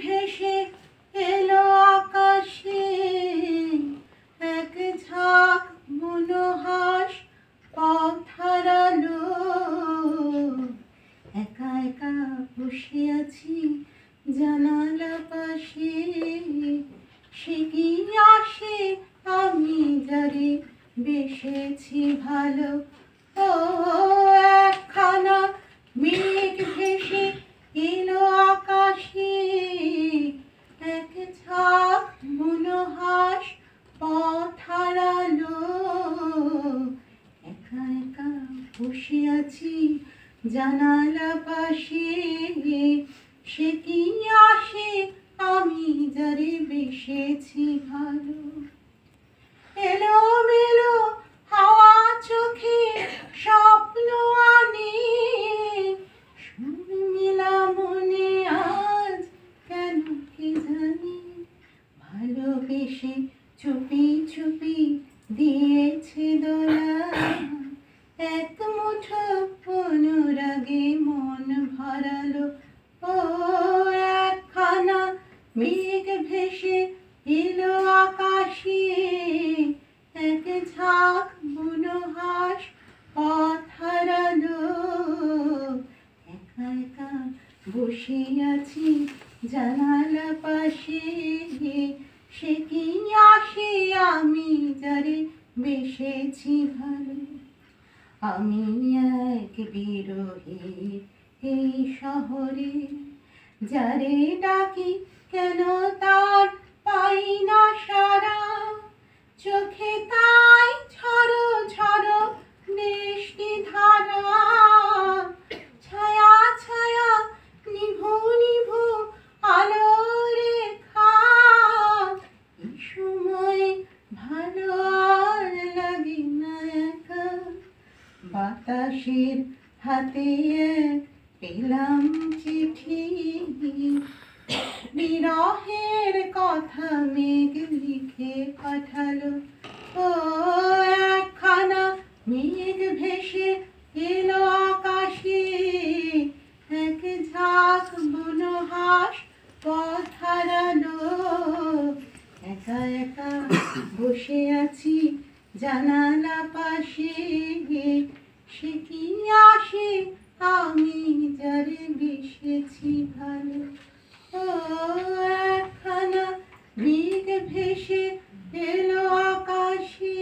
ভেসে এলো আকাশে, এক ঝাঁক মনোহাস পথ হারালো। একা একা বসে আছি জানালা পাশে, সে কি আসে আমি যারে বেসেছি ভালো। ও একখানা মেঘ ভেসে এলো আকাশে, এক ঝাঁক মনোহাস পথ হারালো। একা একা বসে আছি জানালা পাশে, সে কি আসে আমি যারে বেসেছি ভালো। এলোমেলো হাওয়া চোখে স্বপ্ন আনে, শর্মিলা মনে আজ কেন কে জানি। ভালোবেসে চুপি চুপি দিয়েছে দোলা, এক মুঠো অনুরাগে মন ভরালো। ও একখানা মেঘ ভেসে এলো আকাশে, এক ঝাঁক মনোহাস পথ হারালো। একা একা বসে আছি জানালা পাশে, সে কি আসে আমি যারে বেসেছি ভালো। আমি এক বিরহী এই শহরে, যারে ডাকি কেন তার পাই না সারা। চোখে তাই ঝড়ো ঝড়ো বৃষ্টি ধারা, ছায়া ছায়া নিভু নিভু আলো রেখা। এই সময় ভালো আর লাগে না একা, বাতাসের হাতে পেলাম চিঠি। বিরহের কথা মেঘ লিখে পাঠালো। ও একখানা মেঘ ভেসে এলো আকাশে, এক ঝাঁক মনোহাস পথ হারালো। একা একা বসে আছি জানালা পাশে, সে কি আসে আমি যারে বেসেছি ভালো। ও একখানা মেঘ ভেসে এলো আকাশে।